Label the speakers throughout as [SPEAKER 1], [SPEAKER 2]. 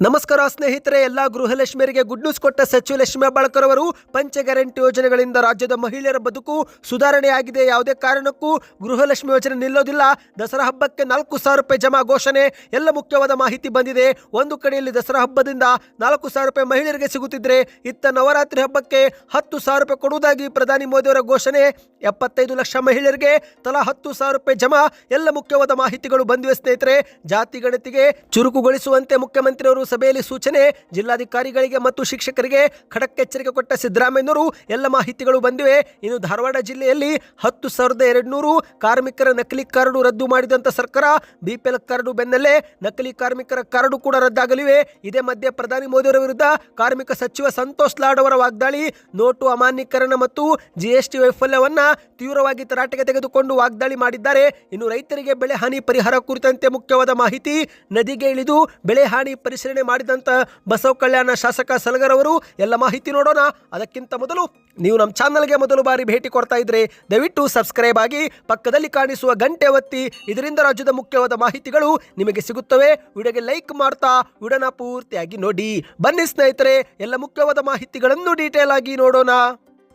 [SPEAKER 1] ನಮಸ್ಕಾರ ಸ್ನೇಹಿತರೆ, ಎಲ್ಲ ಗೃಹಲಕ್ಷ್ಮಿಯರಿಗೆ ಗುಡ್ ನ್ಯೂಸ್ ಕೊಟ್ಟ ಸಚಿವ ಲಕ್ಷ್ಮೀ ಹೆಬ್ಬಾಳ್ಕರ್ ಅವರು ಪಂಚ ಗ್ಯಾರಂಟಿ ಯೋಜನೆಗಳಿಂದ ರಾಜ್ಯದ ಮಹಿಳೆಯರ ಬದುಕು ಸುಧಾರಣೆಯಾಗಿದೆ. ಯಾವುದೇ ಕಾರಣಕ್ಕೂ ಗೃಹಲಕ್ಷ್ಮಿ ಯೋಜನೆ ನಿಲ್ಲೋದಿಲ್ಲ. ದಸರಾ ಹಬ್ಬಕ್ಕೆ 4,000 ರೂಪಾಯಿ ಜಮಾ ಘೋಷಣೆ. ಎಲ್ಲ ಮುಖ್ಯವಾದ ಮಾಹಿತಿ ಬಂದಿದೆ. ಒಂದು ಕಡೆಯಲ್ಲಿ ದಸರಾ ಹಬ್ಬದಿಂದ 4,000 ರೂಪಾಯಿ ಮಹಿಳೆಯರಿಗೆ ಸಿಗುತ್ತಿದ್ರೆ, ಇತ್ತ ನವರಾತ್ರಿ ಹಬ್ಬಕ್ಕೆ 10,000 ರೂಪಾಯಿ ಕೊಡುವುದಾಗಿ ಪ್ರಧಾನಿ ಮೋದಿ ಅವರ ಘೋಷಣೆ. 75 ಲಕ್ಷ ಮಹಿಳೆಯರಿಗೆ ತಲಾ 10,000 ರೂಪಾಯಿ ಜಮಾ. ಎಲ್ಲ ಮುಖ್ಯವಾದ ಮಾಹಿತಿಗಳು ಬಂದಿವೆ ಸ್ನೇಹಿತರೆ. ಜಾತಿ ಗಣತಿಗೆ ಚುರುಕುಗೊಳಿಸುವಂತೆ ಮುಖ್ಯಮಂತ್ರಿಯವರು ಸಭೆಯಲ್ಲಿ ಸೂಚನೆ. ಜಿಲ್ಲಾಧಿಕಾರಿಗಳಿಗೆ ಮತ್ತು ಶಿಕ್ಷಕರಿಗೆ ಖಡಕ್ ಎಚ್ಚರಿಕೆ ಕೊಟ್ಟ ಸಿದ್ದರಾಮಯ್ಯನವರು. ಎಲ್ಲ ಮಾಹಿತಿಗಳು ಬಂದಿವೆ. ಇನ್ನು ಧಾರವಾಡ ಜಿಲ್ಲೆಯಲ್ಲಿ 10,200 ಕಾರ್ಮಿಕರ ನಕಲಿ ಕಾರ್ಡು ರದ್ದು ಮಾಡಿದಂತ ಸರ್ಕಾರ. ಬಿಪಿಎಲ್ ಕಾರ್ಡು ಬೆನ್ನಲ್ಲೇ ನಕಲಿ ಕಾರ್ಮಿಕರ ಕಾರ್ಡು ಕೂಡ ರದ್ದಾಗಲಿವೆ. ಇದೇ ಮಧ್ಯೆ ಪ್ರಧಾನಿ ಮೋದಿ ಅವರ ವಿರುದ್ಧ ಕಾರ್ಮಿಕ ಸಚಿವ ಸಂತೋಷ್ ಲಾಡ್ ಅವರ ವಾಗ್ದಾಳಿ. ನೋಟು ಅಮಾನ್ಯೀಕರಣ ಮತ್ತು ಜಿಎಸ್ಟಿ ವೈಫಲ್ಯವನ್ನ ತೀವ್ರವಾಗಿ ತರಾಟೆಗೆ ತೆಗೆದುಕೊಂಡು ವಾಗ್ದಾಳಿ ಮಾಡಿದ್ದಾರೆ. ಇನ್ನು ರೈತರಿಗೆ ಬೆಳೆ ಹಾನಿ ಪರಿಹಾರ ಕುರಿತಂತೆ ಮುಖ್ಯವಾದ ಮಾಹಿತಿ. ನದಿಗೆ ಇಳಿದು ಬೆಳೆ ಹಾನಿ ಪರಿಶೀಲನೆ ಮಾಡಿದಂತ ಬಸವ ಕಲ್ಯಾಣ ಶಾಸಕ ಸಲಗರ್ ಅವರು. ಎಲ್ಲ ಮಾಹಿತಿ ನೋಡೋಣ. ಅದಕ್ಕಿಂತ ಮೊದಲು ನೀವು ನಮ್ಮ ಚಾನಲ್ಗೆ ಮೊದಲು ಬಾರಿ ಭೇಟಿ ಕೊಡ್ತಾ ಇದ್ರೆ ದಯವಿಟ್ಟು ಸಬ್ಸ್ಕ್ರೈಬ್ ಆಗಿ, ಪಕ್ಕದಲ್ಲಿ ಕಾಣಿಸುವ ಗಂಟೆ ಒತ್ತಿ. ಇದರಿಂದ ರಾಜ್ಯದ ಮುಖ್ಯವಾದ ಮಾಹಿತಿಗಳು ನಿಮಗೆ ಸಿಗುತ್ತವೆ. ವಿಡಿಯೋಗೆ ಲೈಕ್ ಮಾಡ್ತಾ ವಿಡಿಯೋನ ಪೂರ್ತಿಯಾಗಿ ನೋಡಿ. ಬನ್ನಿ ಸ್ನೇಹಿತರೆ, ಎಲ್ಲ ಮುಖ್ಯವಾದ ಮಾಹಿತಿಗಳನ್ನು ಡೀಟೇಲ್ ಆಗಿ ನೋಡೋಣ.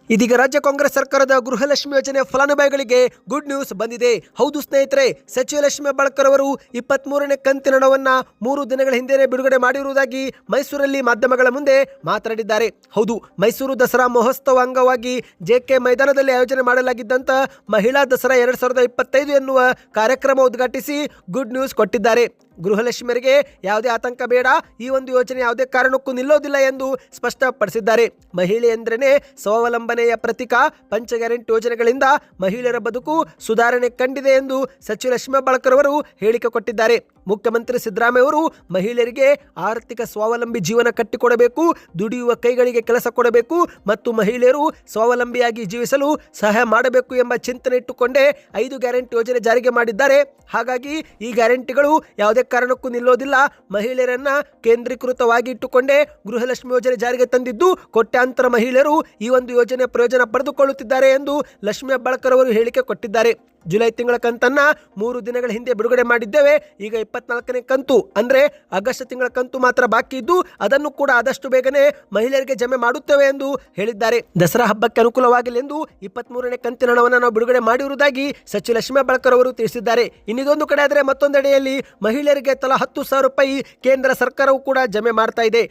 [SPEAKER 1] ಇದೀಗ ರಾಜ್ಯ ಕಾಂಗ್ರೆಸ್ ಸರ್ಕಾರದ ಗೃಹಲಕ್ಷ್ಮಿ ಯೋಜನೆ ಫಲಾನುಭವಿಗಳಿಗೆ ಗುಡ್ ನ್ಯೂಸ್ ಬಂದಿದೆ. ಹೌದು ಸ್ನೇಹಿತರೆ, ಸಚಿವ ಲಕ್ಷ್ಮೀ ಹೆಬ್ಬಾಳ್ಕರ್ ಅವರು 23ನೇ ಕಂತಿನ ಹಣವನ್ನ 3 ದಿನಗಳ ಹಿಂದೆ ಬಿಡುಗಡೆ ಮಾಡಿರುವುದಾಗಿ ಮೈಸೂರಲ್ಲಿ ಮಾಧ್ಯಮಗಳ ಮುಂದೆ ಮಾತನಾಡಿದ್ದಾರೆ. ಹೌದು, ಮೈಸೂರು ದಸರಾ ಮಹೋತ್ಸವ ಅಂಗವಾಗಿ ಜೆಕೆ ಮೈದಾನದಲ್ಲಿ ಆಯೋಜನೆ ಮಾಡಲಾಗಿದ್ದಂತ ಮಹಿಳಾ ದಸರಾ 2025 ಎನ್ನುವ ಕಾರ್ಯಕ್ರಮ ಉದ್ಘಾಟಿಸಿ ಗುಡ್ ನ್ಯೂಸ್ ಕೊಟ್ಟಿದ್ದಾರೆ. ಗೃಹಲಕ್ಷ್ಮಿಯರಿಗೆ ಯಾವುದೇ ಆತಂಕ ಬೇಡ, ಈ ಒಂದು ಯೋಜನೆ ಯಾವುದೇ ಕಾರಣಕ್ಕೂ ನಿಲ್ಲೋದಿಲ್ಲ ಎಂದು ಸ್ಪಷ್ಟಪಡಿಸಿದ್ದಾರೆ. ಮಹಿಳೆ ಎಂದ್ರೇನೆ ಸ್ವಾವಲಂಬನೆಯ ಪ್ರತೀಕ. ಪಂಚ ಗ್ಯಾರಂಟಿ ಯೋಜನೆಗಳಿಂದ ಮಹಿಳೆಯರ ಬದುಕು ಸುಧಾರಣೆ ಕಂಡಿದೆ ಎಂದು ಸಚಿವ ಲಕ್ಷ್ಮೀ ಹೆಬ್ಬಾಳ್ಕರ್ ಅವರು ಹೇಳಿಕೆ ಕೊಟ್ಟಿದ್ದಾರೆ. ಮುಖ್ಯಮಂತ್ರಿ ಸಿದ್ದರಾಮಯ್ಯ ಅವರು ಮಹಿಳೆಯರಿಗೆ ಆರ್ಥಿಕ ಸ್ವಾವಲಂಬಿ ಜೀವನ ಕಟ್ಟಿಕೊಡಬೇಕು, ದುಡಿಯುವ ಕೈಗಳಿಗೆ ಕೆಲಸ ಕೊಡಬೇಕು ಮತ್ತು ಮಹಿಳೆಯರು ಸ್ವಾವಲಂಬಿಯಾಗಿ ಜೀವಿಸಲು ಸಹಾಯ ಮಾಡಬೇಕು ಎಂಬ ಚಿಂತನೆ ಇಟ್ಟುಕೊಂಡೇ 5 ಗ್ಯಾರಂಟಿ ಯೋಜನೆ ಜಾರಿಗೆ ಮಾಡಿದ್ದಾರೆ. ಹಾಗಾಗಿ ಈ ಗ್ಯಾರಂಟಿಗಳು ಯಾವುದೇ ಕಾರಣಕ್ಕೂ ನಿಲ್ಲೋದಿಲ್ಲ. ಮಹಿಳೆಯರನ್ನ ಕೇಂದ್ರೀಕೃತವಾಗಿ ಇಟ್ಟುಕೊಂಡೇ ಗೃಹಲಕ್ಷ್ಮಿ ಯೋಜನೆ ಜಾರಿಗೆ ತಂದಿದ್ದು, ಕೋಟ್ಯಾಂತರ ಮಹಿಳೆಯರು ಈ ಒಂದು ಯೋಜನೆ ಪ್ರಯೋಜನ ಪಡೆದುಕೊಳ್ಳುತ್ತಿದ್ದಾರೆ ಎಂದು ಲಕ್ಷ್ಮೀ ಹೆಬ್ಬಾಳ್ಕರ್ ಅವರು ಹೇಳಿಕೆ ಕೊಟ್ಟಿದ್ದಾರೆ. ಜುಲೈ ತಿಂಗಳ ಕಂತನ್ನ 3 ದಿನಗಳ ಹಿಂದೆ ಬಿಡುಗಡೆ ಮಾಡಿದ್ದೇವೆ. ಈಗ 24ನೇ ಕಂತು ಅಂದ್ರೆ ಆಗಸ್ಟ್ ತಿಂಗಳ ಕಂತು ಮಾತ್ರ ಬಾಕಿ ಇದ್ದು, ಅದನ್ನು ಕೂಡ ಆದಷ್ಟು ಬೇಗನೆ ಮಹಿಳೆಯರಿಗೆ ಜಮೆ ಮಾಡುತ್ತೇವೆ ಎಂದು ಹೇಳಿದ್ದಾರೆ. ದಸರಾ ಹಬ್ಬಕ್ಕೆ ಅನುಕೂಲವಾಗಿಲ್ಲ ಎಂದು 23ನೇ ಕಂತಿನ ಹಣವನ್ನು ನಾವು ಬಿಡುಗಡೆ ಮಾಡಿರುವುದಾಗಿ ಸಚಿವ ಲಕ್ಷ್ಮೀ ಹೆಬ್ಬಾಳ್ಕರ್ ಅವರು ತಿಳಿಸಿದ್ದಾರೆ. ಇನ್ನಿದೊಂದು ಕಡೆ ಆದರೆ ಮತ್ತೊಂದೆಡೆಯಲ್ಲಿ ಮಹಿಳೆಯರಿಗೆ ತಲಾ 10,000 ರೂಪಾಯಿ ಕೇಂದ್ರ ಸರ್ಕಾರವು ಕೂಡ ಜಮೆ ಮಾಡ್ತಾ ಇದೆ.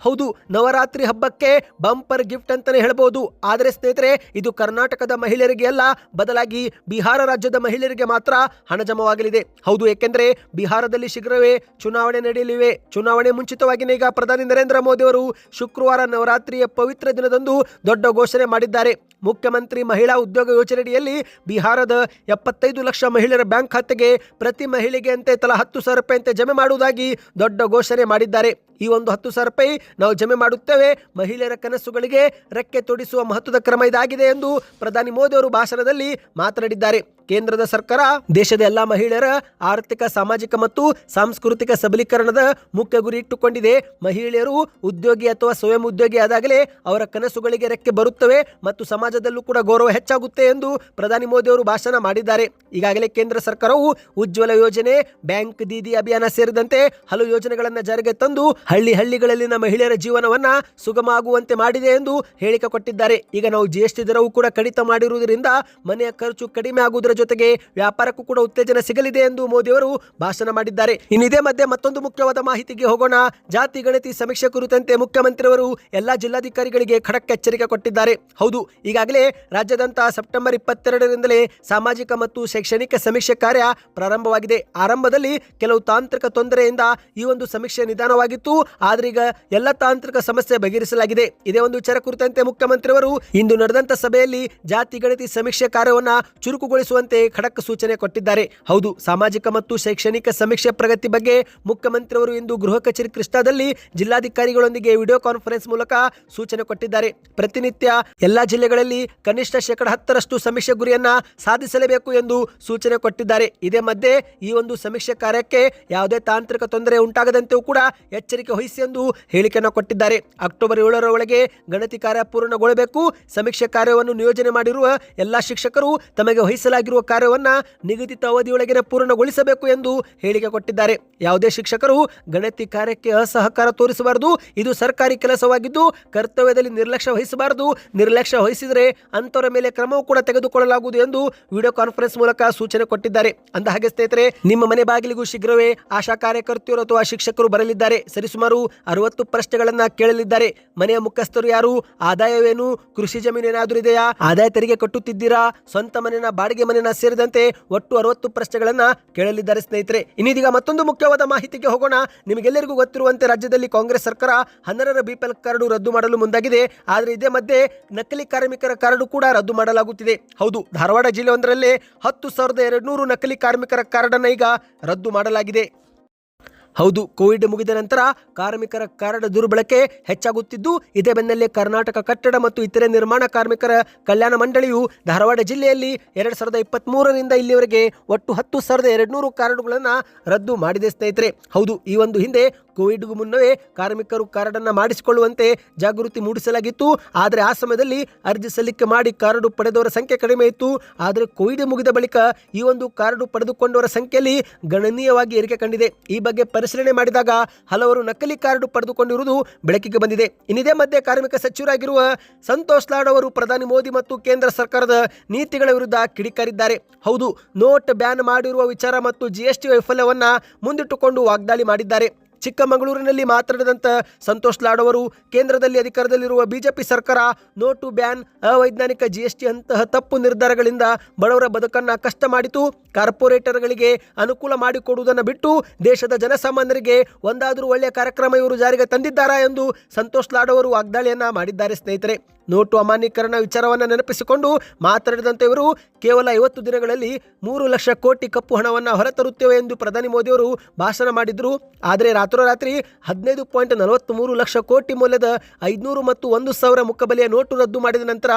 [SPEAKER 1] ಹೌದು, ನವರಾತ್ರಿ ಹಬ್ಬಕ್ಕೆ ಬಂಪರ್ ಗಿಫ್ಟ್ ಅಂತಾನೆ ಹೇಳ್ಬೋದು. ಆದರೆ ಸ್ನೇಹಿತರೆ, ಇದು ಕರ್ನಾಟಕದ ಮಹಿಳೆಯರಿಗೆ ಅಲ್ಲ, ಬದಲಾಗಿ ಬಿಹಾರ ರಾಜ್ಯದ ಮಹಿಳೆಯರಿಗೆ ಮಾತ್ರ ಹಣ ಜಮವಾಗಲಿದೆ. ಹೌದು, ಏಕೆಂದರೆ ಬಿಹಾರದಲ್ಲಿ ಶೀಘ್ರವೇ ಚುನಾವಣೆ ನಡೆಯಲಿವೆ. ಚುನಾವಣೆ ಮುಂಚಿತವಾಗಿಯೇ ಈಗ ಪ್ರಧಾನಿ ನರೇಂದ್ರ ಮೋದಿ ಅವರು ಶುಕ್ರವಾರ ನವರಾತ್ರಿಯ ಪವಿತ್ರ ದಿನದಂದು ದೊಡ್ಡ ಘೋಷಣೆ ಮಾಡಿದ್ದಾರೆ. ಮುಖ್ಯಮಂತ್ರಿ ಮಹಿಳಾ ಉದ್ಯೋಗ ಯೋಜನೆಯಡಿಯಲ್ಲಿ ಬಿಹಾರದ 75 ಲಕ್ಷ ಮಹಿಳೆಯರ ಬ್ಯಾಂಕ್ ಖಾತೆಗೆ ಪ್ರತಿ ಮಹಿಳೆಗೆ ಅಂತೆ ತಲಾ 10,000 ರೂಪಾಯಿ ಅಂತೆ ಜಮೆ ಮಾಡುವುದಾಗಿ ದೊಡ್ಡ ಘೋಷಣೆ ಮಾಡಿದ್ದಾರೆ. ಈ ಒಂದು 10,000 ರೂಪಾಯಿ ನಾವು ಜಮೆ ಮಾಡುತ್ತೇವೆ, ಮಹಿಳೆಯರ ಕನಸುಗಳಿಗೆ ರೆಕ್ಕೆ ತೊಡಿಸುವ ಮಹತ್ವದ ಕ್ರಮ ಇದಾಗಿದೆ ಎಂದು ಪ್ರಧಾನಿ ಮೋದಿ ಅವರು ಭಾಷಣದಲ್ಲಿ ಮಾತನಾಡಿದ್ದಾರೆ. ಕೇಂದ್ರದ ಸರ್ಕಾರ ದೇಶದ ಎಲ್ಲಾ ಮಹಿಳೆಯರ ಆರ್ಥಿಕ, ಸಾಮಾಜಿಕ ಮತ್ತು ಸಾಂಸ್ಕೃತಿಕ ಸಬಲೀಕರಣದ ಮುಖ್ಯ ಗುರಿ ಇಟ್ಟುಕೊಂಡಿದೆ. ಮಹಿಳೆಯರು ಉದ್ಯೋಗಿ ಅಥವಾ ಸ್ವಯಂ ಉದ್ಯೋಗಿ ಆದಾಗಲೇ ಅವರ ಕನಸುಗಳಿಗೆ ರೆಕ್ಕೆ ಬರುತ್ತವೆ ಮತ್ತು ಸಮಾಜದಲ್ಲೂ ಕೂಡ ಗೌರವ ಹೆಚ್ಚಾಗುತ್ತೆ ಎಂದು ಪ್ರಧಾನಿ ಮೋದಿ ಅವರು ಭಾಷಣ ಮಾಡಿದ್ದಾರೆ. ಈಗಾಗಲೇ ಕೇಂದ್ರ ಸರ್ಕಾರವು ಉಜ್ವಲ ಯೋಜನೆ, ಬ್ಯಾಂಕ್ ದೀದಿ ಅಭಿಯಾನ ಸೇರಿದಂತೆ ಹಲವು ಯೋಜನೆಗಳನ್ನು ಜಾರಿಗೆ ತಂದು ಹಳ್ಳಿಗಳಲ್ಲಿನ ಮಹಿಳೆಯರ ಜೀವನವನ್ನ ಸುಗಮ ಆಗುವಂತೆ ಮಾಡಿದೆ ಎಂದು ಹೇಳಿಕೆ ಕೊಟ್ಟಿದ್ದಾರೆ. ಈಗ ನಾವು ಜಿಎಸ್ಟಿ ದರವು ಕೂಡ ಕಡಿತ ಮಾಡಿರುವುದರಿಂದ ಮನೆಯ ಖರ್ಚು ಕಡಿಮೆ ಆಗುವುದರ ಜೊತೆಗೆ ವ್ಯಾಪಾರಕ್ಕೂ ಕೂಡ ಉತ್ತೇಜನ ಸಿಗಲಿದೆ ಎಂದು ಮೋದಿ ಅವರು ಭಾಷಣ ಮಾಡಿದ್ದಾರೆ. ಇನ್ನು ಇದೇ ಮಧ್ಯೆ ಮತ್ತೊಂದು ಮುಖ್ಯವಾದ ಮಾಹಿತಿಗೆ ಹೋಗೋಣ. ಜಾತಿ ಗಣತಿ ಸಮೀಕ್ಷೆ ಕುರಿತಂತೆ ಮುಖ್ಯಮಂತ್ರಿಯವರು ಎಲ್ಲಾ ಜಿಲ್ಲಾಧಿಕಾರಿಗಳಿಗೆ ಖಡಕ್ ಎಚ್ಚರಿಕೆ ಕೊಟ್ಟಿದ್ದಾರೆ. ಹೌದು, ಈಗಾಗಲೇ ರಾಜ್ಯಾದ್ಯಂತ ಸೆಪ್ಟೆಂಬರ್ 22ರಿಂದಲೇ ಸಾಮಾಜಿಕ ಮತ್ತು ಶೈಕ್ಷಣಿಕ ಸಮೀಕ್ಷೆ ಕಾರ್ಯ ಪ್ರಾರಂಭವಾಗಿದೆ. ಆರಂಭದಲ್ಲಿ ಕೆಲವು ತಾಂತ್ರಿಕ ತೊಂದರೆಯಿಂದ ಈ ಒಂದು ಸಮೀಕ್ಷೆ ನಿಧಾನವಾಗಿತ್ತು. ಆದ್ರೆ ಈಗ ಎಲ್ಲ ತಾಂತ್ರಿಕ ಸಮಸ್ಯೆ ಬಗೆಹರಿಸಲಾಗಿದೆ. ಇದೇ ಒಂದು ವಿಚಾರ ಕುರಿತಂತೆ ಮುಖ್ಯಮಂತ್ರಿಯವರು ಇಂದು ನಡೆದಂತ ಸಭೆಯಲ್ಲಿ ಜಾತಿ ಗಣತಿ ಸಮೀಕ್ಷೆ ಕಾರ್ಯವನ್ನ ಚುರುಕುಗೊಳಿಸುವಂತೆ ಖಡಕ್ ಸೂಚನೆ ಕೊಟ್ಟಿದ್ದಾರೆ. ಹೌದು, ಸಾಮಾಜಿಕ ಮತ್ತು ಶೈಕ್ಷಣಿಕ ಸಮೀಕ್ಷೆ ಪ್ರಗತಿ ಬಗ್ಗೆ ಮುಖ್ಯಮಂತ್ರಿಯವರು ಇಂದು ಗೃಹ ಕಚೇರಿ ಕೃಷ್ಣಾದಲ್ಲಿ ಜಿಲ್ಲಾಧಿಕಾರಿಗಳೊಂದಿಗೆ ವಿಡಿಯೋ ಕಾನ್ಫರೆನ್ಸ್ ಮೂಲಕ ಸೂಚನೆ ಕೊಟ್ಟಿದ್ದಾರೆ. ಪ್ರತಿನಿತ್ಯ ಎಲ್ಲಾ ಜಿಲ್ಲೆಗಳಲ್ಲಿ ಕನಿಷ್ಠ 10% ಸಮೀಕ್ಷೆ ಗುರಿಯನ್ನ ಸಾಧಿಸಲೇಬೇಕು ಎಂದು ಸೂಚನೆ ಕೊಟ್ಟಿದ್ದಾರೆ. ಇದೇ ಮಧ್ಯೆ ಈ ಒಂದು ಸಮೀಕ್ಷೆ ಕಾರ್ಯಕ್ಕೆ ಯಾವುದೇ ತಾಂತ್ರಿಕ ತೊಂದರೆ ಉಂಟಾಗದಂತೆಯೂ ಕೂಡ ಎಚ್ಚರಿಕೆ ವಹಿಸಿ ಎಂದು ಹೇಳಿಕೆಯನ್ನು ಕೊಟ್ಟಿದ್ದಾರೆ. ಅಕ್ಟೋಬರ್ 7ರ ಒಳಗೆ ಗಣತಿ ಕಾರ್ಯ ಪೂರ್ಣಗೊಳ್ಳಬೇಕು. ಸಮೀಕ್ಷೆ ಕಾರ್ಯವನ್ನು ನಿಯೋಜನೆ ಮಾಡಿರುವ ಎಲ್ಲಾ ಶಿಕ್ಷಕರು ತಮಗೆ ವಹಿಸಲಾಗಿರುವ ಆಗಿರುವ ಕಾರ್ಯವನ್ನು ನಿಗದಿತ ಅವಧಿಯೊಳಗೆ ಪೂರ್ಣಗೊಳಿಸಬೇಕು ಎಂದು ಹೇಳಿಕೆ ಕೊಟ್ಟಿದ್ದಾರೆ. ಯಾವುದೇ ಶಿಕ್ಷಕರು ಗಣತಿ ಕಾರ್ಯಕ್ಕೆ ಅಸಹಕಾರ ತೋರಿಸಬಾರದು. ಇದು ಸರ್ಕಾರಿ ಕೆಲಸವಾಗಿದ್ದು ಕರ್ತವ್ಯದಲ್ಲಿ ನಿರ್ಲಕ್ಷ್ಯ ವಹಿಸಬಾರದು. ನಿರ್ಲಕ್ಷ್ಯ ವಹಿಸಿದರೆ ಅಂತವರ ಮೇಲೆ ಕ್ರಮವೂ ಕೂಡ ತೆಗೆದುಕೊಳ್ಳಲಾಗುವುದು ಎಂದು ವಿಡಿಯೋ ಕಾನ್ಫರೆನ್ಸ್ ಮೂಲಕ ಸೂಚನೆ ಕೊಟ್ಟಿದ್ದಾರೆ. ಅಂದ ಹಾಗೆ ಸ್ನೇಹಿತರೆ, ನಿಮ್ಮ ಮನೆ ಬಾಗಿಲಿಗೂ ಶೀಘ್ರವೇ ಆಶಾ ಕಾರ್ಯಕರ್ತೆಯರು ಅಥವಾ ಶಿಕ್ಷಕರು ಬರಲಿದ್ದಾರೆ. ಸರಿಸುಮಾರು 60 ಪ್ರಶ್ನೆಗಳನ್ನ ಕೇಳಲಿದ್ದಾರೆ. ಮನೆಯ ಮುಖ್ಯಸ್ಥರು ಯಾರು, ಆದಾಯವೇನು, ಕೃಷಿ ಜಮೀನು ಏನಾದರೂ ಇದೆಯಾ, ಆದಾಯ ತೆರಿಗೆ ಕಟ್ಟುತ್ತಿದ್ದೀರಾ, ಸ್ವಂತ ಮನೆನ ಬಾಡಿಗೆ ಮನೆನ ಸೇರಿದಂತೆ ಒಟ್ಟು 60 ಪ್ರಶ್ನೆಗಳನ್ನ ಕೇಳಲಿದ್ದಾರೆ ಸ್ನೇಹಿತರೆ. ಇನ್ನೀಗ ಮತ್ತೊಂದು ಮುಖ್ಯವಾದ ಮಾಹಿತಿಗೆ ಹೋಗೋಣ. ನಿಮಗೆಲ್ಲರಿಗೂ ಗೊತ್ತಿರುವಂತೆ ರಾಜ್ಯದಲ್ಲಿ ಕಾಂಗ್ರೆಸ್ ಸರ್ಕಾರ 10ರ BPL ಕಾರ್ಡು ರದ್ದು ಮಾಡಲು ಮುಂದಾಗಿದೆ. ಆದರೆ ಇದೇ ಮಧ್ಯೆ ನಕಲಿ ಕಾರ್ಮಿಕರ ಕಾರ್ಡು ಕೂಡ ರದ್ದು ಮಾಡಲಾಗುತ್ತಿದೆ. ಹೌದು, ಧಾರವಾಡ ಜಿಲ್ಲೆ ಒಂದರಲ್ಲೇ 10,200 ನಕಲಿ ಕಾರ್ಮಿಕರ ಕಾರ್ಡನ್ನು ಈಗ ರದ್ದು ಮಾಡಲಾಗಿದೆ. ಹೌದು, ಕೋವಿಡ್ ಮುಗಿದ ನಂತರ ಕಾರ್ಮಿಕರ ಕಾರ್ಡ್ ದುರ್ಬಳಕೆ ಹೆಚ್ಚಾಗುತ್ತಿದ್ದು, ಇದೇ ಬೆನ್ನಲ್ಲೇ ಕರ್ನಾಟಕ ಕಟ್ಟಡ ಮತ್ತು ಇತರೆ ನಿರ್ಮಾಣ ಕಾರ್ಮಿಕರ ಕಲ್ಯಾಣ ಮಂಡಳಿಯು ಧಾರವಾಡ ಜಿಲ್ಲೆಯಲ್ಲಿ 2023ರಿಂದ ಇಲ್ಲಿವರೆಗೆ ಒಟ್ಟು 10,200 ಕಾರ್ಡುಗಳನ್ನು ರದ್ದು ಮಾಡಿದೆ ಸ್ನೇಹಿತರೆ. ಹೌದು, ಈ ಒಂದು ಹಿಂದೆ ಕೋವಿಡ್ಗೂ ಮುನ್ನವೇ ಕಾರ್ಮಿಕರು ಕಾರ್ಡನ್ನು ಮಾಡಿಸಿಕೊಳ್ಳುವಂತೆ ಜಾಗೃತಿ ಮೂಡಿಸಲಾಗಿತ್ತು. ಆದರೆ ಆ ಸಮಯದಲ್ಲಿ ಅರ್ಜಿ ಸಲ್ಲಿಕೆ ಮಾಡಿ ಕಾರ್ಡು ಪಡೆದವರ ಸಂಖ್ಯೆ ಕಡಿಮೆ ಇತ್ತು. ಆದರೆ ಕೋವಿಡ್ ಮುಗಿದ ಬಳಿಕ ಈ ಒಂದು ಕಾರ್ಡು ಪಡೆದುಕೊಂಡವರ ಸಂಖ್ಯೆಯಲ್ಲಿ ಗಣನೀಯವಾಗಿ ಏರಿಕೆ ಕಂಡಿದೆ. ಈ ಬಗ್ಗೆ ಪರಿಶೀಲನೆ ಮಾಡಿದಾಗ ಹಲವರು ನಕಲಿ ಕಾರ್ಡು ಪಡೆದುಕೊಂಡಿರುವುದು ಬೆಳಕಿಗೆ ಬಂದಿದೆ. ಇನ್ನಿದೇ ಮಧ್ಯೆ ಕಾರ್ಮಿಕ ಸಚಿವರಾಗಿರುವ ಸಂತೋಷ್ ಲಾಡ್ ಅವರು ಪ್ರಧಾನಿ ಮೋದಿ ಮತ್ತು ಕೇಂದ್ರ ಸರ್ಕಾರದ ನೀತಿಗಳ ವಿರುದ್ಧ ಕಿಡಿಕಾರಿದ್ದಾರೆ. ಹೌದು, ನೋಟ್ ಬ್ಯಾನ್ ಮಾಡಿರುವ ವಿಚಾರ ಮತ್ತು GST ವೈಫಲ್ಯವನ್ನ ಮುಂದಿಟ್ಟುಕೊಂಡು ವಾಗ್ದಾಳಿ ಮಾಡಿದ್ದಾರೆ. ಚಿಕ್ಕಮಗಳೂರಿನಲ್ಲಿ ಮಾತನಾಡಿದಂಥ ಸಂತೋಷ್ ಲಾಡ್ ಅವರು ಕೇಂದ್ರದಲ್ಲಿ ಅಧಿಕಾರದಲ್ಲಿರುವ ಬಿಜೆಪಿ ಸರ್ಕಾರ ನೋಟು ಬ್ಯಾನ್, ಅವೈಜ್ಞಾನಿಕ GST ಅಂತಹ ತಪ್ಪು ನಿರ್ಧಾರಗಳಿಂದ ಬಡವರ ಬದುಕನ್ನು ಕಷ್ಟ ಮಾಡಿತು. ಕಾರ್ಪೊರೇಟರ್ಗಳಿಗೆ ಅನುಕೂಲ ಮಾಡಿಕೊಡುವುದನ್ನು ಬಿಟ್ಟು ದೇಶದ ಜನಸಾಮಾನ್ಯರಿಗೆ ಒಂದಾದರೂ ಒಳ್ಳೆಯ ಕಾರ್ಯಕ್ರಮ ಇವರು ಜಾರಿಗೆ ತಂದಿದ್ದಾರಾ ಎಂದು ಸಂತೋಷ್ ಲಾಡ್ ಅವರು ವಾಗ್ದಾಳಿಯನ್ನ ಮಾಡಿದ್ದಾರೆ ಸ್ನೇಹಿತರೆ. ನೋಟು ಅಮಾನ್ಯೀಕರಣ ವಿಚಾರವನ್ನು ನೆನಪಿಸಿಕೊಂಡು ಮಾತನಾಡಿದಂತೆ ಇವರು ಕೇವಲ 50 ದಿನಗಳಲ್ಲಿ 3 ಲಕ್ಷ ಕೋಟಿ ಕಪ್ಪು ಹಣವನ್ನು ಹೊರತರುತ್ತೇವೆ ಎಂದು ಪ್ರಧಾನಿ ಮೋದಿಯವರು ಭಾಷಣ ಮಾಡಿದ್ರು. ಆದರೆ ರಾತ್ರೋರಾತ್ರಿ 15.43 ಲಕ್ಷ ಕೋಟಿ ಮೌಲ್ಯದ 500 ಮತ್ತು 1,000 ಮುಖಬೆಲೆಯ ನೋಟು ರದ್ದು ಮಾಡಿದ ನಂತರ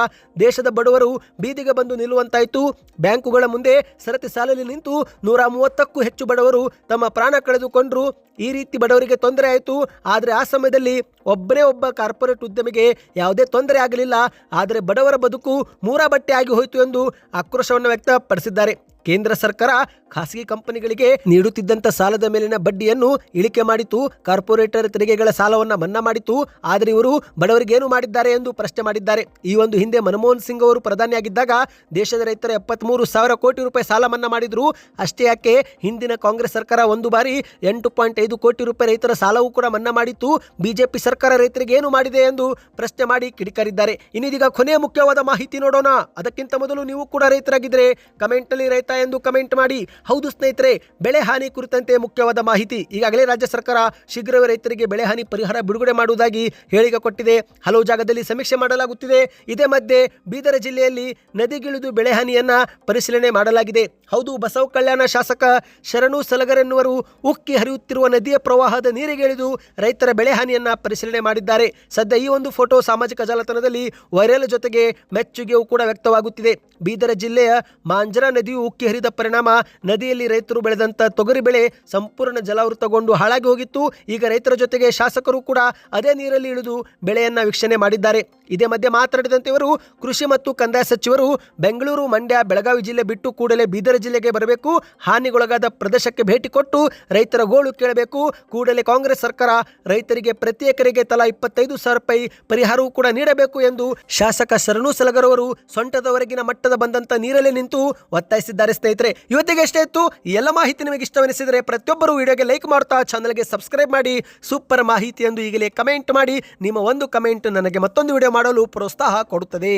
[SPEAKER 1] ದೇಶದ ಬಡವರು ಬೀದಿಗೆ ಬಂದು ನಿಲ್ಲುವಂತಾಯಿತು. ಬ್ಯಾಂಕುಗಳ ಮುಂದೆ ಸರತಿ ಸಾಲಲ್ಲಿ ನಿಂತು 130ಕ್ಕೂ ಹೆಚ್ಚು ಬಡವರು ತಮ್ಮ ಪ್ರಾಣ ಕಳೆದುಕೊಂಡ್ರು. ಈ ರೀತಿ ಬಡವರಿಗೆ ತೊಂದರೆ ಆಯಿತು. ಆದರೆ ಆ ಸಮಯದಲ್ಲಿ ಒಬ್ಬನೇ ಒಬ್ಬ ಕಾರ್ಪೊರೇಟ್ ಉದ್ಯಮಿಗೆ ಯಾವುದೇ ತೊಂದರೆ ಆಗಲಿಲ್ಲ. ಆದರೆ ಬಡವರ ಬದುಕು ಮೂರಾ ಬಟ್ಟೆ ಆಗಿ ಹೋಯಿತು ಎಂದು ಆಕ್ರೋಶವನ್ನು ವ್ಯಕ್ತಪಡಿಸಿದ್ದಾರೆ. ಕೇಂದ್ರ ಸರ್ಕಾರ ಖಾಸಗಿ ಕಂಪನಿಗಳಿಗೆ ನೀಡುತ್ತಿದ್ದಂಥ ಸಾಲದ ಮೇಲಿನ ಬಡ್ಡಿಯನ್ನು ಇಳಿಕೆ ಮಾಡಿತು. ಕಾರ್ಪೊರೇಟರ್ ತೆರಿಗೆಗಳ ಸಾಲವನ್ನು ಮನ್ನಾ ಮಾಡಿತು. ಆದರೆ ಇವರು ಬಡವರಿಗೆ ಏನು ಮಾಡಿದ್ದಾರೆ ಎಂದು ಪ್ರಶ್ನೆ ಮಾಡಿದ್ದಾರೆ. ಈ ಒಂದು ಹಿಂದೆ ಮನಮೋಹನ್ ಸಿಂಗ್ ಅವರು ಪ್ರಧಾನಿಯಾಗಿದ್ದಾಗ ದೇಶದ ರೈತರ 73,000 ಕೋಟಿ ರೂಪಾಯಿ ಸಾಲ ಮನ್ನಾ ಮಾಡಿದ್ರು. ಅಷ್ಟೇ ಯಾಕೆ, ಹಿಂದಿನ ಕಾಂಗ್ರೆಸ್ ಸರ್ಕಾರ ಒಂದು ಬಾರಿ 8.5 ಕೋಟಿ ರೂಪಾಯಿ ರೈತರ ಸಾಲವೂ ಕೂಡ ಮನ್ನಾ ಮಾಡಿತ್ತು. ಬಿಜೆಪಿ ಸರ್ಕಾರ ರೈತರಿಗೆ ಏನು ಮಾಡಿದೆ ಎಂದು ಪ್ರಶ್ನೆ ಮಾಡಿ ಕಿಡಿಕಾರಿದ್ದಾರೆ. ಇನ್ನೀಗ ಕೊನೆಯ ಮುಖ್ಯವಾದ ಮಾಹಿತಿ ನೋಡೋಣ. ಅದಕ್ಕಿಂತ ಮೊದಲು ನೀವು ಕೂಡ ರೈತರಾಗಿದ್ದರೆ ಕಮೆಂಟ್ನಲ್ಲಿ ರೈತ ಎಂದು ಕಮೆಂಟ್ ಮಾಡಿ. ಹೌದು ಸ್ನೇಹಿತರೆ, ಬೆಳೆ ಹಾನಿ ಕುರಿತಂತೆ ಮುಖ್ಯವಾದ ಮಾಹಿತಿ. ಈಗಾಗಲೇ ರಾಜ್ಯ ಸರ್ಕಾರ ಶೀಘ್ರವೇ ರೈತರಿಗೆ ಬೆಳೆ ಹಾನಿ ಪರಿಹಾರ ಬಿಡುಗಡೆ ಮಾಡುವುದಾಗಿ ಹೇಳಿಕೆ ಕೊಟ್ಟಿದೆ. ಹಲವು ಜಾಗದಲ್ಲಿ ಸಮೀಕ್ಷೆ ಮಾಡಲಾಗುತ್ತಿದೆ. ಇದೇ ಮಧ್ಯೆ ಬೀದರ ಜಿಲ್ಲೆಯಲ್ಲಿ ನದಿಗಿಳಿದು ಬೆಳೆ ಹಾನಿಯನ್ನ ಪರಿಶೀಲನೆ ಮಾಡಲಾಗಿದೆ. ಹೌದು, ಬಸವ ಕಲ್ಯಾಣ ಶಾಸಕ ಶರಣು ಸಲಗರ್ ಎನ್ನುವರು ಉಕ್ಕಿ ಹರಿಯುತ್ತಿರುವ ನದಿಯ ಪ್ರವಾಹದ ನೀರಿಗೆ ಇಳಿದು ರೈತರ ಬೆಳೆ ಹಾನಿಯನ್ನ ಪರಿಶೀಲನೆ ಮಾಡಿದ್ದಾರೆ. ಸದ್ಯ ಈ ಒಂದು ಫೋಟೋ ಸಾಮಾಜಿಕ ಜಾಲತಾಣದಲ್ಲಿ ವೈರಲ್ ಜೊತೆಗೆ ಮೆಚ್ಚುಗೆಯೂ ಕೂಡ ವ್ಯಕ್ತವಾಗುತ್ತಿದೆ. ಬೀದರ ಜಿಲ್ಲೆಯ ಮಾಂಜರಾ ನದಿಯು ಉಕ್ಕಿ ಹರಿದ ಪರಿಣಾಮ ನದಿಯಲ್ಲಿ ರೈತರು ಬೆಳೆದಂತ ತೊಗರಿ ಬೆಳೆ ಸಂಪೂರ್ಣ ಜಲಾವೃತಗೊಂಡು ಹಾಳಾಗಿ ಹೋಗಿತ್ತು. ಈಗ ರೈತರ ಜೊತೆಗೆ ಶಾಸಕರು ಕೂಡ ಅದೇ ನೀರಲ್ಲಿ ಇಳಿದು ಬೆಳೆಯನ್ನ ವೀಕ್ಷಣೆ ಮಾಡಿದ್ದಾರೆ. ಇದೇ ಮಧ್ಯೆ ಮಾತನಾಡಿದಂತೆ ಇವರು ಕೃಷಿ ಮತ್ತು ಕಂದಾಯ ಸಚಿವರು ಬೆಂಗಳೂರು, ಮಂಡ್ಯ, ಬೆಳಗಾವಿ ಜಿಲ್ಲೆ ಬಿಟ್ಟು ಕೂಡಲೇ ಬೀದರ್ ಜಿಲ್ಲೆಗೆ ಬರಬೇಕು. ಹಾನಿಗೊಳಗಾದ ಪ್ರದೇಶಕ್ಕೆ ಭೇಟಿ ಕೊಟ್ಟು ರೈತರ ಗೋಳು ಕೇಳಬೇಕು. ಕೂಡಲೇ ಕಾಂಗ್ರೆಸ್ ಸರ್ಕಾರ ರೈತರಿಗೆ ಪ್ರತಿ ಎಕರೆಗೆ ತಲಾ 25,000 ರೂಪಾಯಿ ಪರಿಹಾರವೂ ಕೂಡ ನೀಡಬೇಕು ಎಂದು ಶಾಸಕ ಶರಣು ಸಲಗರ್ ಅವರು ಸೊಂಟದವರೆಗಿನ ಮಟ್ಟದ ಬಂದಂತ ನೀರಲ್ಲೇ ನಿಂತು ಒತ್ತಾಯಿಸಿದ್ದಾರೆ. ಸ್ನೇಹಿತರೆ, ಇವತ್ತಿಗೆ ಎಷ್ಟೇ ಇತ್ತು. ಈ ಎಲ್ಲ ಮಾಹಿತಿ ನಿಮಗೆ ಇಷ್ಟವೆನಿಸಿದರೆ ಪ್ರತಿಯೊಬ್ಬರು ವಿಡಿಯೋಗೆ ಲೈಕ್ ಮಾಡ್ತಾ ಚಾನಲ್ಗೆ ಸಬ್ಸ್ಕ್ರೈಬ್ ಮಾಡಿ. ಸೂಪರ್ ಮಾಹಿತಿ ಎಂದು ಈಗಲೇ ಕಮೆಂಟ್ ಮಾಡಿ. ನಿಮ್ಮ ಒಂದು ಕಮೆಂಟ್ ನನಗೆ ಮತ್ತೊಂದು ವಿಡಿಯೋ ಮಾಡಲು ಪ್ರೋತ್ಸಾಹ ಕೊಡುತ್ತದೆ.